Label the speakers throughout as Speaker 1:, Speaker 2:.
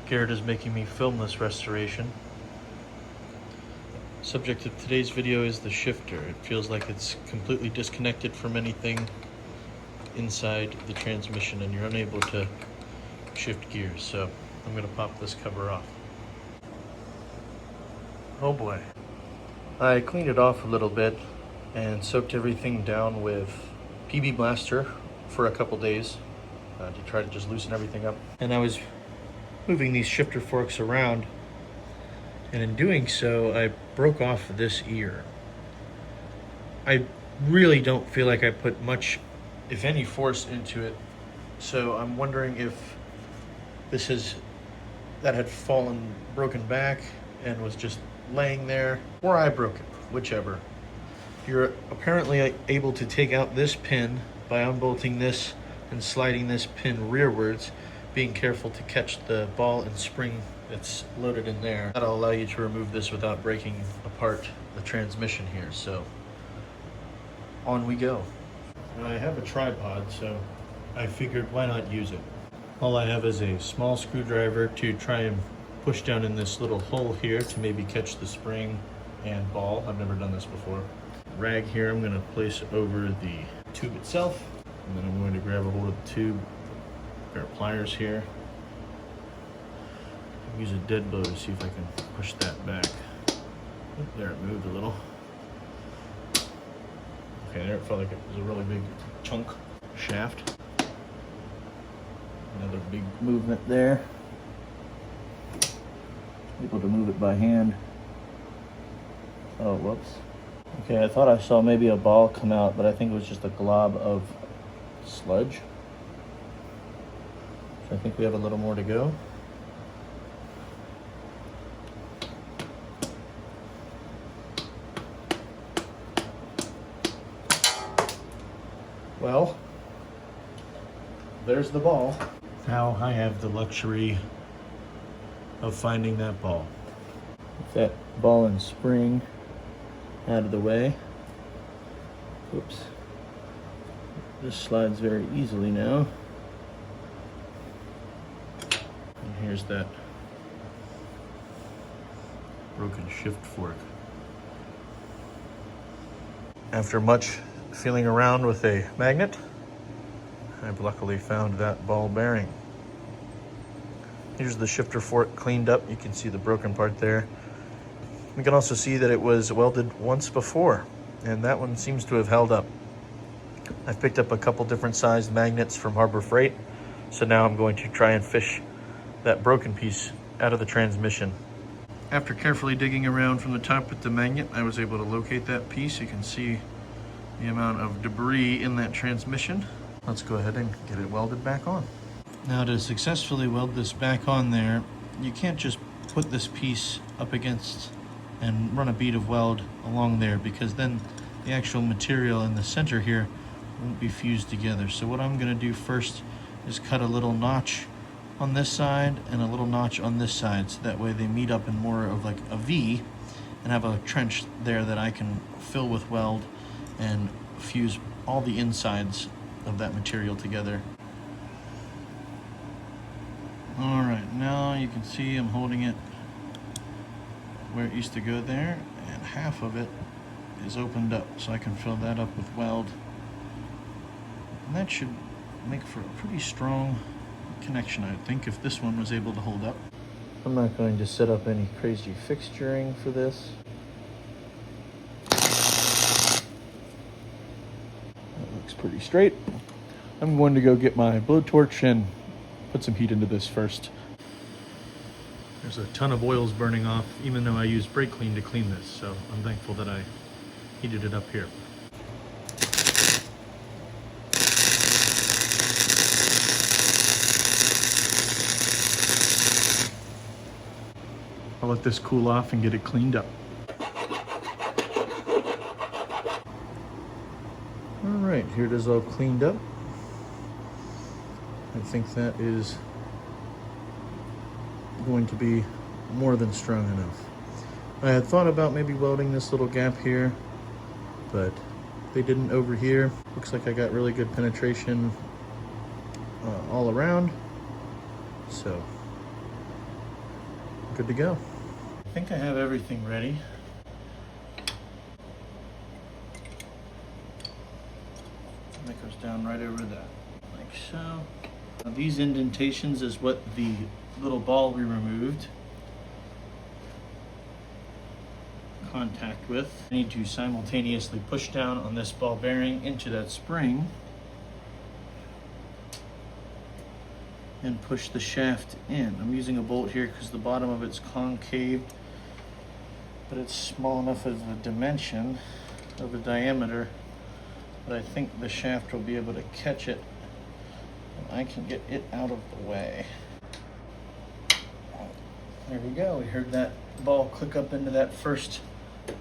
Speaker 1: Garrett is making me film this restoration. Subject of today's video is the shifter. It feels like it's completely disconnected from anything inside the transmission and you're unable to shift gears. So I'm going to pop this cover off. Oh boy. I cleaned it off a little bit and soaked everything down with PB Blaster for a couple days to try to just loosen everything up. And I was moving these shifter forks around, and in doing so I broke off this ear. I really don't feel like I put much, if any, force into it, so I'm wondering if that had fallen, broken back and was just laying there, or I broke it, whichever. You're apparently able to take out this pin by unbolting this and sliding this pin rearwards, being careful to catch the ball and spring that's loaded in there. That'll allow you to remove this without breaking apart the transmission here. So on we go. Now I have a tripod, so I figured why not use it. All I have is a small screwdriver to try and push down in this little hole here to maybe catch the spring and ball. I've never done this before. Rag here I'm going to place over the tube itself, and then I'm going to grab a hold of the tube. Pair of pliers here. Use a dead blow to see if I can push that back. Oh, there, it moved a little. Okay, there it felt like it was a really big chunk shaft. Another big movement there. Able to move it by hand. Oh, whoops. Okay, I thought I saw maybe a ball come out, but I think it was just a glob of sludge. So I think we have a little more to go. Well, there's the ball. Now I have the luxury of finding that ball. With that ball and spring out of the way. Oops. This slides very easily now. And here's that broken shift fork. After much feeling around with a magnet, I've luckily found that ball bearing. Here's the shifter fork cleaned up. You can see the broken part there. We can also see that it was welded once before, and that one seems to have held up. I've picked up a couple different sized magnets from Harbor Freight, so now I'm going to try and fish that broken piece out of the transmission. After carefully digging around from the top with the magnet, I was able to locate that piece. You can see the amount of debris in that transmission. Let's go ahead and get it welded back on. Now, to successfully weld this back on there, you can't just put this piece up against and run a bead of weld along there, because then the actual material in the center here won't be fused together. So what I'm going to do first is cut a little notch on this side and a little notch on this side, so that way they meet up in more of like a V and have a trench there that I can fill with weld and fuse all the insides of that material together. All right, now you can see I'm holding it where it used to go there, and half of it is opened up, so I can fill that up with weld. And that should make for a pretty strong connection, I think, if this one was able to hold up. I'm not going to set up any crazy fixturing for this. That looks pretty straight. I'm going to go get my blowtorch and put some heat into this first. There's a ton of oils burning off, even though I used brake clean to clean this, so I'm thankful that I heated it up here. I'll let this cool off and get it cleaned up. All right, here it is all cleaned up. I think that is going to be more than strong enough. I had thought about maybe welding this little gap here, but they didn't over here. Looks like I got really good penetration all around. So good to go. I think I have everything ready. And that goes down right over that, like so. Now these indentations is what the little ball we removed contact with. I need to simultaneously push down on this ball bearing into that spring and push the shaft in. I'm using a bolt here because the bottom of it's concave, but it's small enough of a dimension of a diameter that I think the shaft will be able to catch it and I can get it out of the way. There we go. We heard that ball click up into that first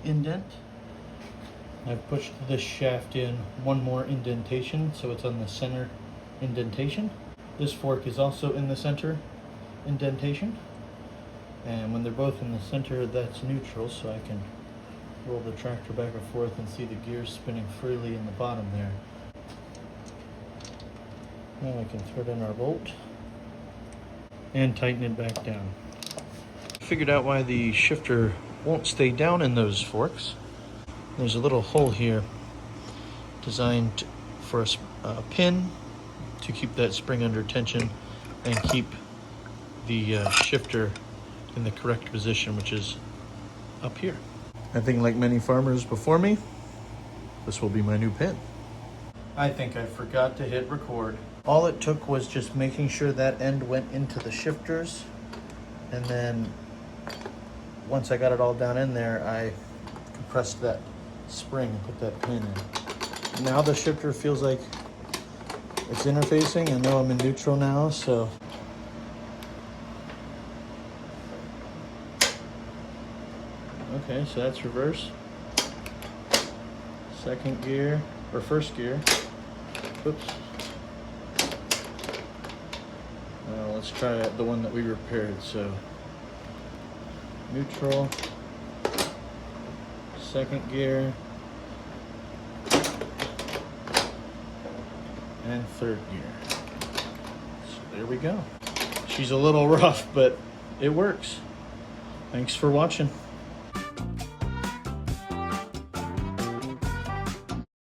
Speaker 1: indent. I've pushed this shaft in one more indentation, so it's on the center indentation. This fork is also in the center indentation, and when they're both in the center, that's neutral, so I can roll the tractor back and forth and see the gears spinning freely in the bottom there. Now we can thread in our bolt and tighten it back down. Figured out why the shifter won't stay down in those forks. There's a little hole here designed for a pin to keep that spring under tension and keep the shifter in the correct position, which is up here. I think, like many farmers before me, this will be my new pin. I think I forgot to hit record. All it took was just making sure that end went into the shifters, and then once I got it all down in there, I compressed that spring and put that pin in. Now the shifter feels like it's interfacing. I know I'm in neutral now, so. Okay, so that's reverse. Second gear, or first gear. Oops. Now let's try the one that we repaired. So neutral, second gear, and third gear. So there we go. She's a little rough, but it works. Thanks for watching.